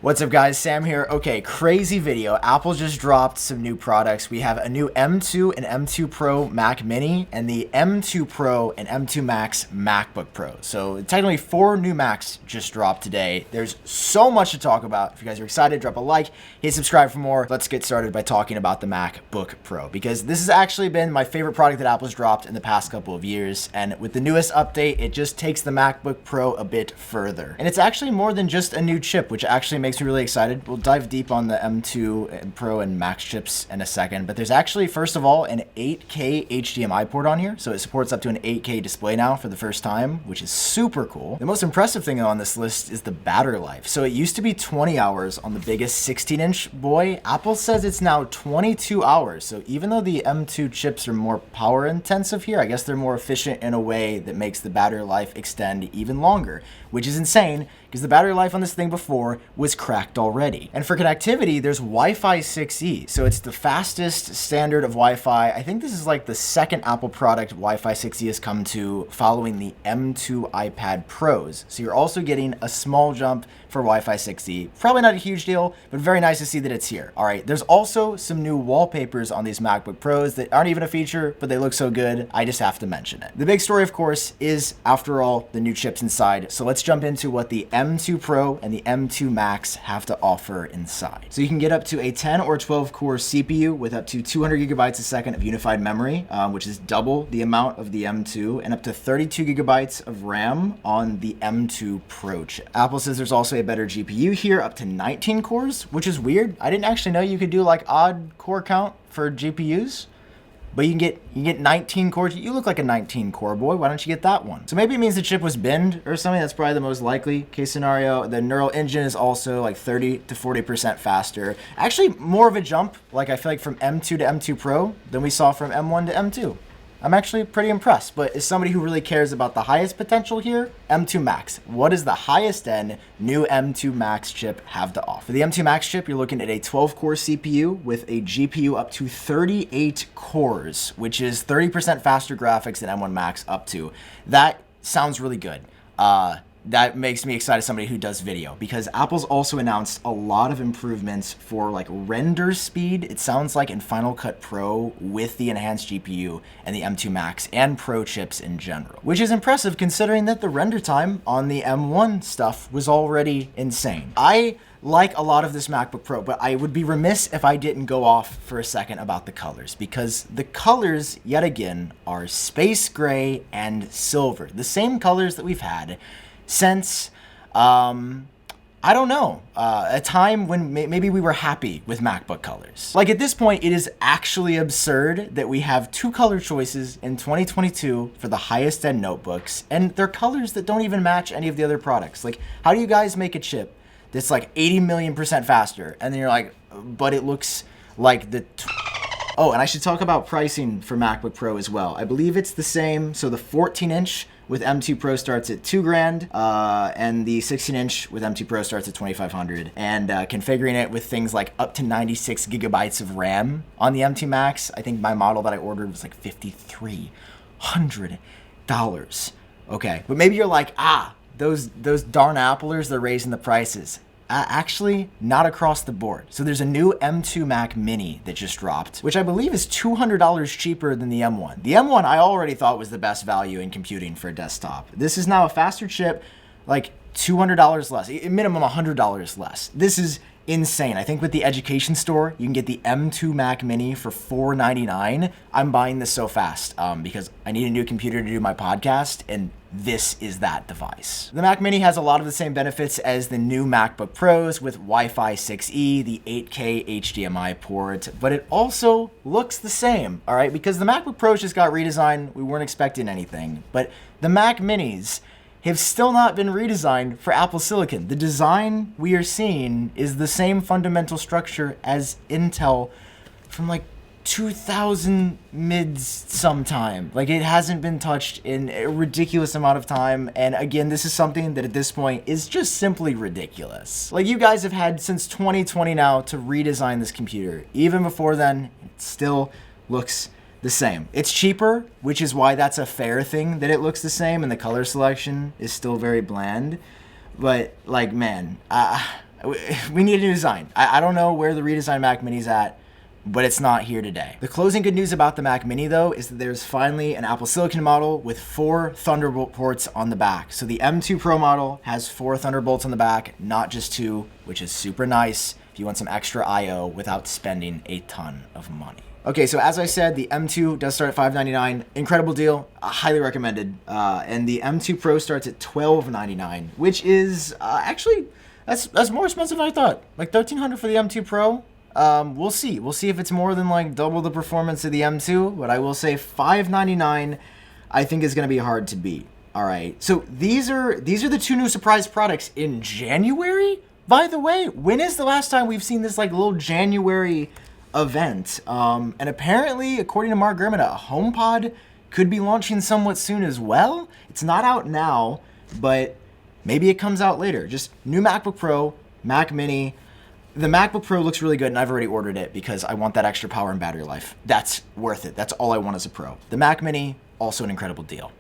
What's up guys, Sam here. Okay, crazy video. Apple just dropped some new products. We have a new M2 and M2 Pro Mac Mini and the M2 Pro and M2 Max MacBook Pro. So technically 4 new Macs just dropped today. There's so much to talk about. If you guys are excited, drop a like, hit subscribe for more. Let's get started by talking about the MacBook Pro because this has actually been my favorite product that Apple's dropped in the past couple of years. And with the newest update, it just takes the MacBook Pro a bit further. And it's actually more than just a new chip, which actually makes me really excited. We'll dive deep on the M2 Pro and Max chips in a second, but there's actually, first of all, an 8K HDMI port on here, so it supports up to an 8K display now for the first time, which is super cool. The most impressive thing on this list is the battery life. So it used to be 20 hours on the biggest 16-inch boy. Apple says it's now 22 hours, so even though the M2 chips are more power intensive here, I guess they're more efficient in a way that makes the battery life extend even longer, which is insane because the battery life on this thing before was cracked already. And for connectivity, there's Wi-Fi 6E. So it's the fastest standard of Wi-Fi. I think this is like the second Apple product Wi-Fi 6E has come to following the M2 iPad Pros. So you're also getting a small jump for Wi-Fi 6E. Probably not a huge deal, but very nice to see that it's here. All right, there's also some new wallpapers on these MacBook Pros that aren't even a feature, but they look so good, I just have to mention it. The big story, of course, is, after all, the new chips inside. So let's jump into what the M2 Pro and the M2 Max have to offer inside. So you can get up to a 10 or 12 core CPU with up to 200 gigabytes a second of unified memory, which is double the amount of the M2, and up to 32 gigabytes of RAM on the M2 Pro chip. Apple says there's also a better GPU here, up to 19 cores, which is weird. I didn't actually know you could do like odd core count for GPUs. But you can get 19 cores. You look like a 19 core boy. Why don't you get that one? So maybe it means the chip was binned or something. That's probably the most likely case scenario. The neural engine is also like 30 to 40% faster. Actually, more of a jump, like I feel like from M2 to M2 Pro than we saw from M1 to M2. I'm actually pretty impressed, but as somebody who really cares about the highest potential here, M2 Max. What does the highest end new M2 Max chip have to offer? For the M2 Max chip, you're looking at a 12-core CPU with a GPU up to 38 cores, which is 30% faster graphics than M1 Max up to. That sounds really good. That makes me excited as somebody who does video, because Apple's also announced a lot of improvements for like render speed. It sounds like in Final Cut Pro with the enhanced GPU and the M2 Max and Pro chips in general, which is impressive considering that the render time on the M1 stuff was already insane. I like a lot of this MacBook Pro, but I would be remiss if I didn't go off for a second about the colors, because the colors, yet again, are space gray and silver, the same colors that we've had since, I don't know, a time when maybe we were happy with MacBook colors. Like at this point, it is actually absurd that we have 2 color choices in 2022 for the highest end notebooks, and they're colors that don't even match any of the other products. Like, how do you guys make a chip that's like 80 million% faster, and then you're like, but it looks like the... Oh, and I should talk about pricing for MacBook Pro as well. I believe it's the same. So the 14-inch with M2 Pro starts at $2,000, and the 16-inch with M2 Pro starts at $2,500. And configuring it with things like up to 96 gigabytes of RAM on the M2 Max, I think my model that I ordered was like $5,300. Okay, but maybe you're like, those darn Applers, they're raising the prices. Actually, not across the board. So there's a new M2 Mac Mini that just dropped, which I believe is $200 cheaper than the M1. The M1 I already thought was the best value in computing for a desktop. This is now a faster chip, like $200 less, minimum $100 less. This is insane. I think with the education store, you can get the M2 Mac Mini for $499. I'm buying this so fast because I need a new computer to do my podcast, and this is that device. The Mac Mini has a lot of the same benefits as the new MacBook Pros with Wi-Fi 6E, the 8K HDMI port, but it also looks the same, all right? Because the MacBook Pros just got redesigned. We weren't expecting anything, but the Mac Minis have still not been redesigned for Apple Silicon. The design we are seeing is the same fundamental structure as Intel from like 2000 mids sometime. Like, it hasn't been touched in a ridiculous amount of time. And again, this is something that at this point is just simply ridiculous. Like, you guys have had since 2020 now to redesign this computer. Even before then, it still looks the same. It's cheaper, which is why that's a fair thing that it looks the same, and the color selection is still very bland. But like, man, We need a new design. I don't know where the redesigned Mac Mini's at, but it's not here today. The closing good news about the Mac Mini though is that there's finally an Apple Silicon model with 4 Thunderbolt ports on the back. So the M2 Pro model has 4 Thunderbolts on the back, not just 2, which is super nice if you want some extra I/O without spending a ton of money. Okay, so as I said, the M2 does start at $599. Incredible deal, highly recommended. And the M2 Pro starts at $1299, which is actually, that's more expensive than I thought. Like $1,300 for the M2 Pro. We'll see. We'll see if it's more than like double the performance of the M2, but I will say $599 I think is going to be hard to beat. All right. So these are the 2 new surprise products in January. By the way, when is the last time we've seen this like little January event? And apparently, according to Mark Gurman, a HomePod could be launching somewhat soon as well. It's not out now, but maybe it comes out later. Just new MacBook Pro, Mac Mini. The MacBook Pro looks really good, and I've already ordered it because I want that extra power and battery life. That's worth it. That's all I want as a Pro. The Mac Mini, also an incredible deal.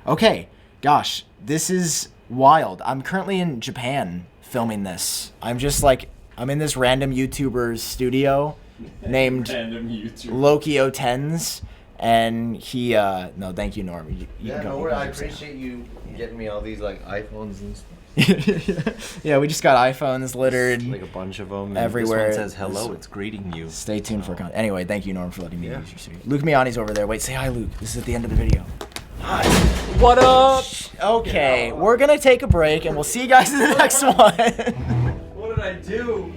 Okay, gosh, this is wild. I'm currently in Japan filming this. I'm in this random YouTuber's studio named Lokio Tens, and he, no, thank you, Norm. You can go. I appreciate you getting me all these like iPhones and stuff. Yeah, we just got iPhones littered like a bunch of them everywhere. This one says hello, it's greeting you. Stay tuned for content. Anyway, thank you, Norm, for letting me use your studio. Luke Miani's over there. Wait, say hi, Luke. This is at the end of the video. Hi. What up? Okay, we're gonna take a break and we'll see you guys in the next one. What did I do?